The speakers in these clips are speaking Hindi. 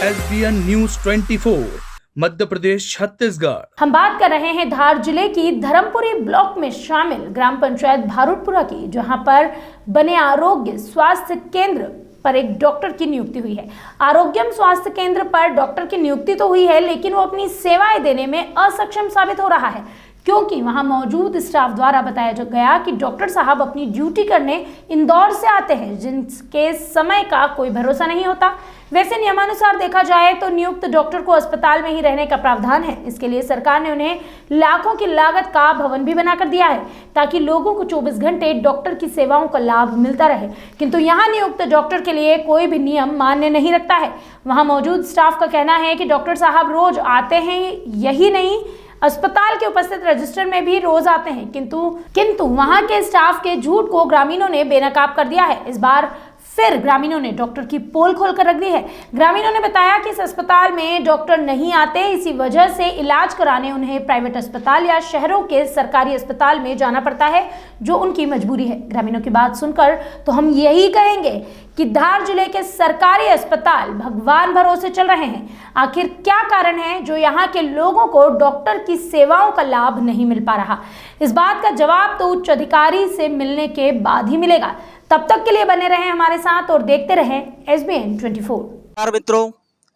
SBN news 24 Madhya Pradesh Chhattisgarh. हम बात कर रहे हैं धार जिले की धर्मपुरी ब्लॉक में शामिल ग्राम पंचायत भारूडपुरा की, जहां पर बने आरोग्य स्वास्थ्य केंद्र पर एक डॉक्टर की नियुक्ति हुई है। आरोग्यम स्वास्थ्य केंद्र पर डॉक्टर की नियुक्ति तो हुई है, लेकिन वो अपनी सेवाएं देने में असक्षम साबित हो रहा है, क्योंकि वहां मौजूद स्टाफ द्वारा बताया गया कि डॉक्टर साहब अपनी ड्यूटी करने इंदौर से आते हैं, जिनके समय का कोई भरोसा नहीं होता। वैसे नियमानुसार देखा जाए तो नियुक्त डॉक्टर को अस्पताल में ही रहने का प्रावधान है। इसके लिए सरकार ने उन्हें लाखों की लागत का भवन भी बनाकर दिया है, ताकि लोगों को 24 घंटे डॉक्टर की सेवाओं का लाभ मिलता रहे। किंतु यहाँ नियुक्त डॉक्टर के लिए कोई भी नियम मान्य नहीं रखता है। वहाँ मौजूद स्टाफ का कहना है कि डॉक्टर साहब रोज आते हैं, यही नहीं अस्पताल के उपस्थित रजिस्टर में भी रोज आते हैं, किंतु वहां के स्टाफ के झूठ को ग्रामीणों ने बेनकाब कर दिया है। इस बार फिर ग्रामीणों ने डॉक्टर की पोल खोलकर रख दी है। ग्रामीणों ने बताया कि इस अस्पताल में डॉक्टर नहीं आते, इसी वजह से इलाज कराने उन्हें प्राइवेट अस्पताल या शहरों के सरकारी अस्पताल में जाना पड़ता है, जो उनकी मजबूरी है। ग्रामीणों की बात सुनकर तो हम यही कहेंगे कि धार जिले के सरकारी अस्पताल भगवान भरोसे चल रहे हैं। आखिर क्या कारण है जो यहाँ के लोगों को डॉक्टर की सेवाओं का लाभ नहीं मिल पा रहा? इस बात का जवाब तो उच्च अधिकारी से मिलने के बाद ही मिलेगा। तब तक के लिए बने रहें हमारे साथ और देखते रहें SBN 24। नमस्कार मित्रों,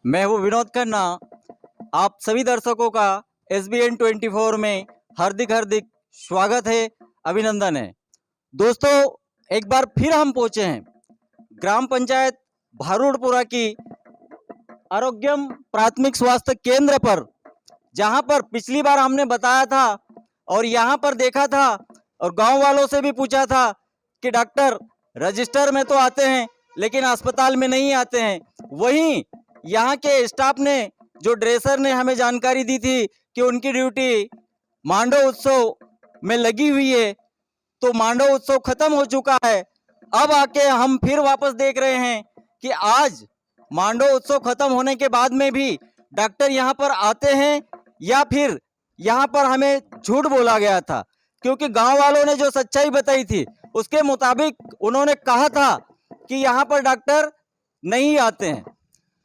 मैं हूँ विनोद खन्ना। आप सभी दर्शकों का SBN 24 में हार्दिक स्वागत है, अभिनंदन है। दोस्तों, एक बार फिर हम पहुँचे हैं ग्राम पंचायत भारूडपुरा की आरोग्यम प्राथमिक स्वास्थ्य केंद्र पर, जहां पर पिछली बार हमने बताया था और यहां पर देखा था और गांव वालों से भी पूछा था कि डॉक्टर रजिस्टर में तो आते हैं लेकिन अस्पताल में नहीं आते हैं। वहीं यहाँ के स्टाफ ने, जो ड्रेसर ने हमें जानकारी दी थी कि उनकी ड्यूटी मांडव उत्सव में लगी हुई है, तो मांडव उत्सव खत्म हो चुका है। अब आके हम फिर वापस देख रहे हैं कि आज मांडव उत्सव खत्म होने के बाद में भी डॉक्टर यहाँ पर आते हैं या फिर यहाँ पर हमें झूठ बोला गया था, क्योंकि गांव वालों ने जो सच्चाई बताई थी उसके मुताबिक उन्होंने कहा था कि यहाँ पर डॉक्टर नहीं आते हैं।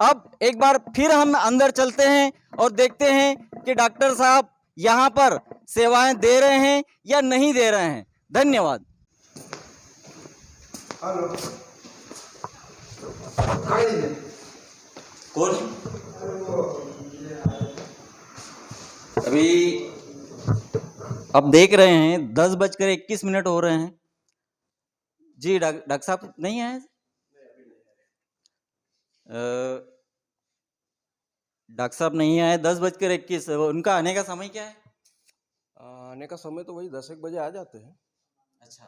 अब एक बार फिर हम अंदर चलते हैं और देखते हैं कि डॉक्टर साहब यहाँ पर सेवाएं दे रहे हैं या नहीं दे रहे हैं। धन्यवाद। कौन? अभी अब देख रहे हैं 10:21 हो रहे हैं जी। डॉक्टर साहब नहीं आए? डॉक्टर साहब नहीं आए, 10:21। उनका आने का समय क्या है? आने का समय तो वही 10-1 बजे आ जाते हैं। अच्छा,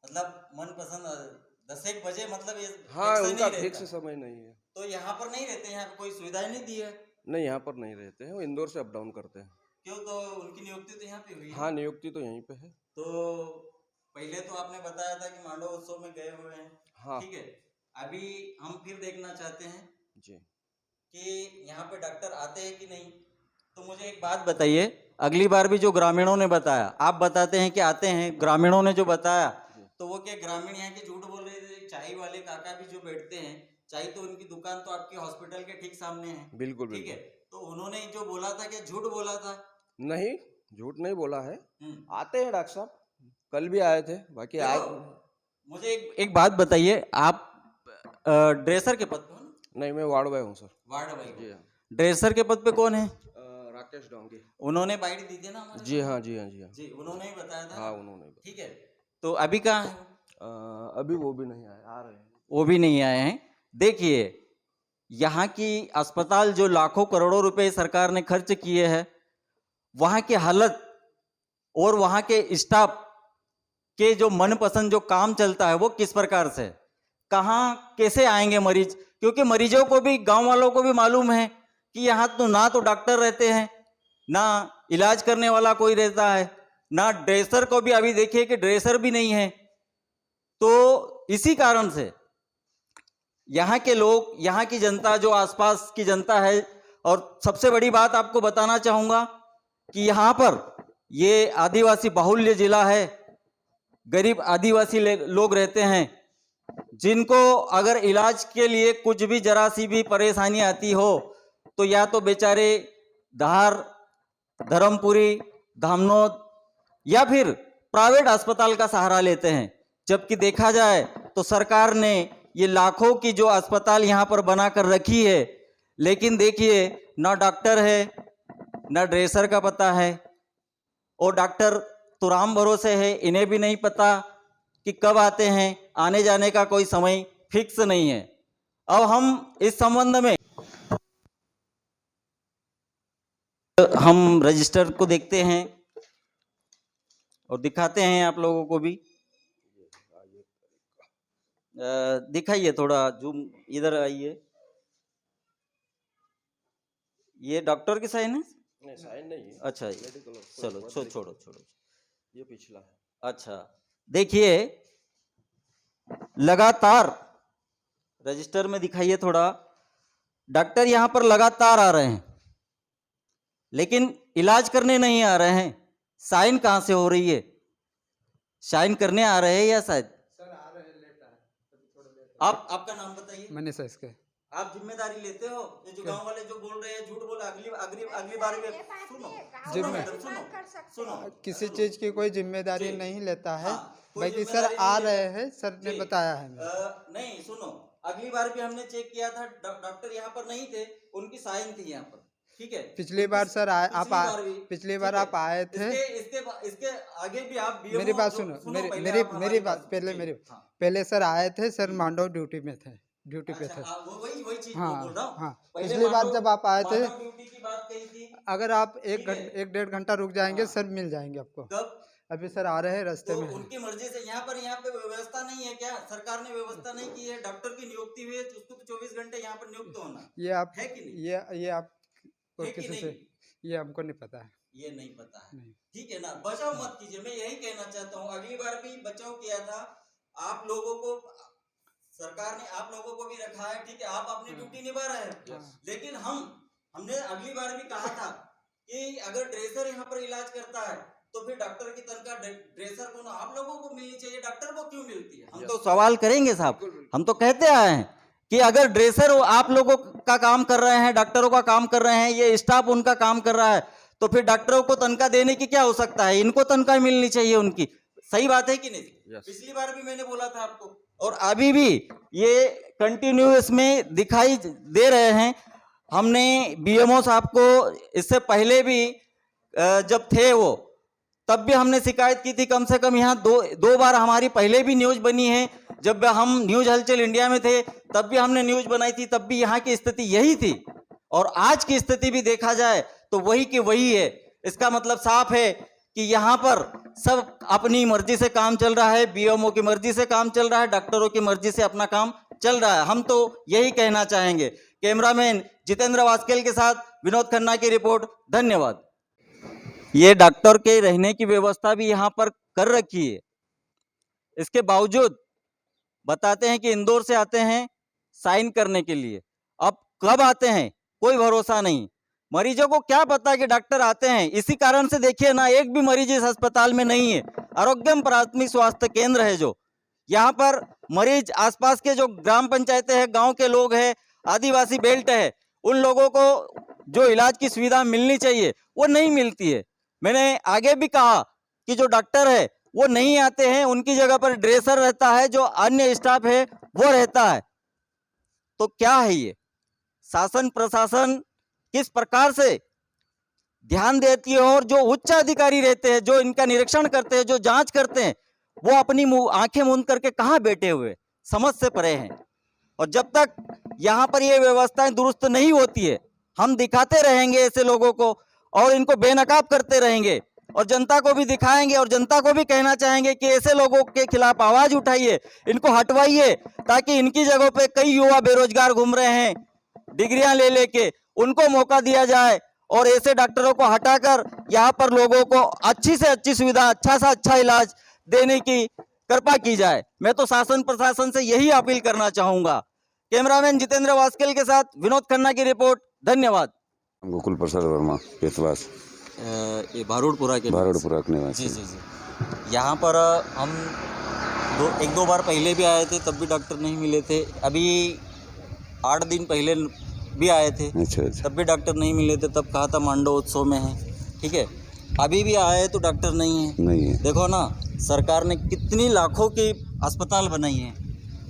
मतलब मनपसंद 10-1 बजे, मतलब ये हाँ, उनका फिक्स समय नहीं है। तो यहाँ पर नहीं रहते हैं? यहाँ पर कोई सुविधाएं नहीं दी है? नहीं, यहाँ पर नहीं रहते हैं, वो इंदौर से अप डाउन करते हैं। क्यों? तो उनकी नियुक्ति तो यहाँ पे हुई है। हाँ, नियुक्ति तो यहीं पे है। तो पहले तो आपने बताया था कि मांडव उत्सव में गए हुए हैं। हाँ, ठीक है। अभी हम फिर देखना चाहते हैं जी कि यहाँ पे डॉक्टर आते हैं कि नहीं। तो मुझे एक बात बताइए, अगली बार भी जो ग्रामीणों ने बताया, आप बताते हैं कि आते हैं, ग्रामीणों ने जो बताया, तो वो क्या ग्रामीण यहाँ के झूठ बोल रहे थे? चाय वाले काका भी जो बैठते हैं, चाय तो उनकी दुकान तो आपके हॉस्पिटल के ठीक सामने है। बिल्कुल ठीक है। बिल्कुल। तो उन्होंने जो बोला था कि झूठ बोला था? नहीं, झूठ नहीं बोला है। आते हैं डॉक्टर साहब, कल भी आए थे। बाकी आज मुझे एक बात बताइए, आप ड्रेसर के पद पे हो ना? नहीं, मैं वार्ड बॉय हूँ सर। Ward boy? जी हाँ। ड्रेसर के पद पे कौन है? राकेश डोंगे। उन्होंने बाइट दी थी ना हमारे? जी हाँ, जी हाँ, जी हाँ जी, उन्होंने ही बताया था। हाँ, उन्होंने। ठीक है। तो अभी कहाँ है? अभी वो भी नहीं आए, आ रहे हैं। वो भी नहीं आए हैं। देखिए, यहाँ की अस्पताल जो लाखों करोड़ों रुपए सरकार ने खर्च किए हैं, वहाँ की हालत और वहाँ के स्टाफ के जो मनपसंद जो काम चलता है वो किस प्रकार से, कहाँ कैसे आएंगे मरीज? क्योंकि मरीजों को भी, गांव वालों को भी मालूम है कि यहाँ तो ना तो डॉक्टर रहते हैं, ना इलाज करने वाला कोई रहता है, ना ड्रेसर को भी अभी देखिए कि ड्रेसर भी नहीं है। तो इसी कारण से यहाँ के लोग, यहाँ की जनता, जो आसपास की जनता है, और सबसे बड़ी बात आपको बताना चाहूँगा कि यहाँ पर ये आदिवासी बाहुल्य जिला है, गरीब आदिवासी लोग रहते हैं, जिनको अगर इलाज के लिए कुछ भी जरा सी भी परेशानी आती हो तो या तो बेचारे धार, धर्मपुरी, धामनोद या फिर प्राइवेट अस्पताल का सहारा लेते हैं। जबकि देखा जाए तो सरकार ने ये लाखों की जो अस्पताल यहाँ पर बना कर रखी है, लेकिन देखिए ना डॉक्टर है, ना ड्रेसर का पता है, और डॉक्टर तो राम भरोसे है, इन्हें भी नहीं पता कि कब आते हैं, आने जाने का कोई समय फिक्स नहीं है। अब हम इस संबंध में हम रजिस्टर को देखते हैं और दिखाते हैं आप लोगों को भी। दिखाइए थोड़ा जूम, इधर आइए। ये डॉक्टर की साइन है? नहीं, साइन नहीं है। अच्छा, चलो छोड़ो। ये पिछला है। अच्छा, देखिए लगातार रजिस्टर में दिखाइए थोड़ा, डॉक्टर यहाँ पर लगातार आ रहे हैं लेकिन इलाज करने नहीं आ रहे हैं। साइन कहाँ से हो रही है? साइन करने आ रहे हैं या शायद सर आ रहे हैं, लेट है। आपका नाम बताइए। मनीषा इसके आप जिम्मेदारी लेते हो? ये जो गांव वाले जो बोल रहे हैं झूठ बोल, अगली बार में सुनो, किसी चीज की कोई जिम्मेदारी जी। नहीं लेता है। हाँ, कोई बाकी सर जिम्मेदारी आ नहीं है। रहे हैं, सर ने जी। बताया है हमें। नहीं सुनो, अगली बार भी हमने चेक किया था, डॉक्टर यहाँ पर नहीं थे, उनकी साइन थी यहाँ पर, ठीक है। पिछली बार सर आए, आप पिछली बार आप आए थे। इसके आगे भी आप BMO मेरी बात सुनो, मेरी बात पहले सर आए थे, सर मांडव ड्यूटी में थे, ड्यूटी पे थे। वही चीज हाँ बोल रहा हूँ। हाँ, पहले पिछली बार जब आप आए थे, ड्यूटी की बात कही थी। अगर आप ठीक है। एक डेढ़ घंटा रुक जाएंगे हाँ। सर मिल जाएंगे आपको। कब? अभी सर आ रहे हैं, रास्ते तो में हैं। उनकी मर्जी से यहाँ पे व्यवस्था नहीं है क्या? सरकार ने व्यवस्था नहीं की है? डॉक्टर की नियुक्ति हुई है तो उसको तो 24 घंटे यहाँ पर नियुक्त होना ये आप है कि नहीं? ये आप है कि किसी नहीं? से, ये हमको नहीं पता है। ये नहीं पता है, नहीं। ठीक है ना। बचाव मत कीजिए, मैं यही कहना चाहता हूँ। अगली बार भी बचाव किया था, आप लोगों को सरकार ने आप लोगों को भी रखा है, ठीक है, आप अपनी ड्यूटी निभा रहे हैं। लेकिन हमने अगली बार भी कहा था कि अगर ड्रेसर यहाँ पर इलाज करता है तो फिर डॉक्टर की तनख्वाह ड्रेसर को ना आप लोगों को मिलनी चाहिए, डॉक्टर को क्यों मिलती है? हम तो सवाल करेंगे साहब, हम तो कहते आए हैं कि अगर ड्रेसर आप लोगों का काम कर रहे हैं, डॉक्टरों का काम कर रहे हैं, ये स्टाफ उनका काम कर रहा है, तो फिर डॉक्टरों को तनख्वाह देने की क्या हो सकता है? इनको तनख्वाह मिलनी चाहिए उनकी। सही बात है कि नहीं? पिछली बार भी मैंने बोला था आपको, और अभी भी ये कंटिन्यूअस में दिखाई दे रहे हैं। हमने BMO साहब को इससे पहले भी जब थे वो, तब भी हमने शिकायत की थी। कम से कम यहाँ दो बार हमारी पहले भी न्यूज बनी है। जब हम न्यूज हलचल इंडिया में थे तब भी हमने न्यूज बनाई थी, तब भी यहाँ की स्थिति यही थी। और आज की स्थिति भी देखा जाए तो वही की वही है। इसका मतलब साफ है कि यहाँ पर सब अपनी मर्जी से काम चल रहा है, BMO की मर्जी से काम चल रहा है, डॉक्टरों की मर्जी से अपना काम चल रहा है। हम तो यही कहना चाहेंगे। कैमरामैन जितेंद्र वास्केल के साथ विनोद खन्ना की रिपोर्ट। धन्यवाद। ये डॉक्टर के रहने की व्यवस्था भी यहाँ पर कर रखी है। इसके बावजूद बताते हैं कि इंदौर से आते हैं साइन करने के लिए। अब कब आते हैं कोई भरोसा नहीं। मरीजों को क्या पता कि डॉक्टर आते हैं। इसी कारण से देखिए ना, एक भी मरीज इस अस्पताल में नहीं है। आरोग्यम प्राथमिक स्वास्थ्य केंद्र है जो, यहाँ पर मरीज आसपास के जो ग्राम पंचायतें हैं, गांव के लोग हैं, आदिवासी बेल्ट है, उन लोगों को जो इलाज की सुविधा मिलनी चाहिए वो नहीं मिलती है। मैंने आगे भी कहा कि जो डॉक्टर है वो नहीं आते हैं, उनकी जगह पर ड्रेसर रहता है, जो अन्य स्टाफ है वो रहता है। तो क्या है ये? शासन प्रशासन किस प्रकार से ध्यान देती है? और जो उच्च अधिकारी रहते हैं, जो इनका निरीक्षण करते हैं, जो जांच करते हैं, वो अपनी आंखें मूंद करके कहाँ बैठे हुए, समझ से परे हैं। और जब तक यहाँ पर ये व्यवस्थाएं दुरुस्त नहीं होती है, हम दिखाते रहेंगे ऐसे लोगों को और इनको बेनकाब करते रहेंगे, और जनता को भी दिखाएंगे और जनता को भी कहना चाहेंगे कि ऐसे लोगों के खिलाफ आवाज उठाइए, इनको हटवाइए, ताकि इनकी जगहों पे कई युवा बेरोजगार घूम रहे हैं डिग्रियां ले लेके, उनको मौका दिया जाए और ऐसे डॉक्टरों को हटाकर यहाँ पर लोगों को अच्छी से अच्छी सुविधा, अच्छा सा अच्छा इलाज देने की कृपा की जाए। मैं तो शासन प्रशासन से यही अपील करना चाहूंगा। कैमरामैन जितेंद्र वास्केल के साथ विनोद खन्ना की रिपोर्ट। धन्यवाद। गोकुल प्रसाद वर्मा, पेशवास, ये भारूडपुरा के भारूडपुरा के निवासी। जी। यहाँ पर हम एक दो बार पहले भी आए थे, तब भी डॉक्टर नहीं मिले थे। अभी 8 दिन पहले भी आए थे, अच्छा अच्छा। तब भी डॉक्टर नहीं मिले थे। तब कहा था मांडव उत्सव में है, ठीक है। अभी भी आए तो डॉक्टर नहीं है। नहीं है। देखो ना, सरकार ने कितनी लाखों की अस्पताल बनाई है,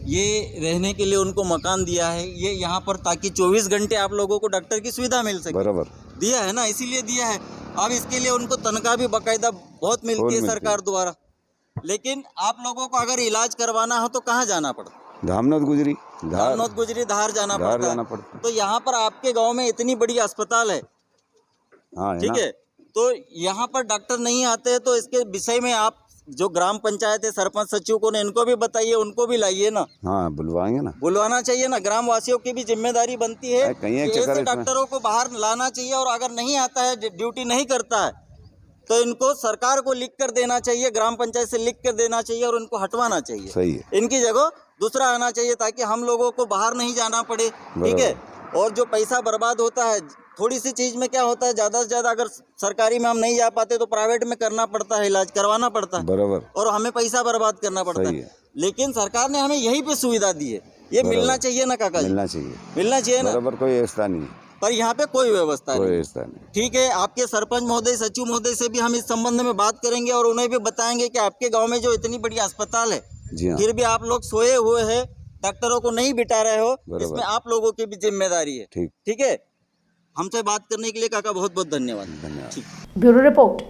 ये रहने के लिए उनको मकान दिया है, ये यहाँ पर ताकि 24 घंटे आप लोगों को डॉक्टर की सुविधा मिल सके। बराबर दिया है ना, इसीलिए दिया है। अब इसके लिए उनको तनख्वाह भी बाकायदा बहुत मिलती है सरकार द्वारा। लेकिन आप लोगों को अगर इलाज करवाना हो तो कहाँ जाना पड़ता? धामनोद गुजरी धामनोद गुजरी धार जाना जाना पड़ता पड़ता है। तो यहाँ पर आपके गांव में इतनी बड़ी अस्पताल है, हाँ ठीक है, तो यहाँ पर डॉक्टर नहीं आते, तो इसके विषय में आप जो ग्राम पंचायत है, सरपंच सचिव को ने इनको भी बताइए, उनको भी लाइए ना। हाँ बुलवाएंगे ना, बुलवाना चाहिए ना, ग्राम वासियों की भी जिम्मेदारी बनती है कहीं एक कि चक्कर ऐसे इसमें। डॉक्टरों को बाहर लाना चाहिए। और अगर नहीं आता है, ड्यूटी नहीं करता है, तो इनको सरकार को लिख कर देना चाहिए, ग्राम पंचायत से लिख कर देना चाहिए और उनको हटवाना चाहिए। सही है। इनकी जगह दूसरा आना चाहिए, ताकि हम लोगों को बाहर नहीं जाना पड़े, ठीक है। और जो पैसा बर्बाद होता है, थोड़ी सी चीज में क्या होता है, ज्यादा से ज्यादा अगर सरकारी में हम नहीं जा पाते तो प्राइवेट में करना पड़ता है, इलाज करवाना पड़ता है, बराबर। और हमें पैसा बर्बाद करना पड़ता सही है। है। लेकिन सरकार ने हमें यही पे सुविधा दी है, ये बराबर। मिलना चाहिए ना काका जी, मिलना चाहिए, मिलना चाहिए ना। बराबर। कोई व्यवस्था नहीं है, पर यहाँ पे कोई व्यवस्था कोई नहीं। व्यवस्था नहीं। ठीक है, आपके सरपंच महोदय, सचिव महोदय से भी हम इस संबंध में बात करेंगे और उन्हें भी बताएंगे कि आपके गांव में जो इतनी बड़ी अस्पताल है, जी हाँ, फिर भी आप लोग सोए हुए हैं, डॉक्टरों को नहीं बिठा रहे हो, बराबर। इसमें आप लोगों की भी जिम्मेदारी है। ठीक। ठीक है, हमसे बात करने के लिए काका बहुत बहुत धन्यवाद। धन्यवाद। ठीक। Bureau report.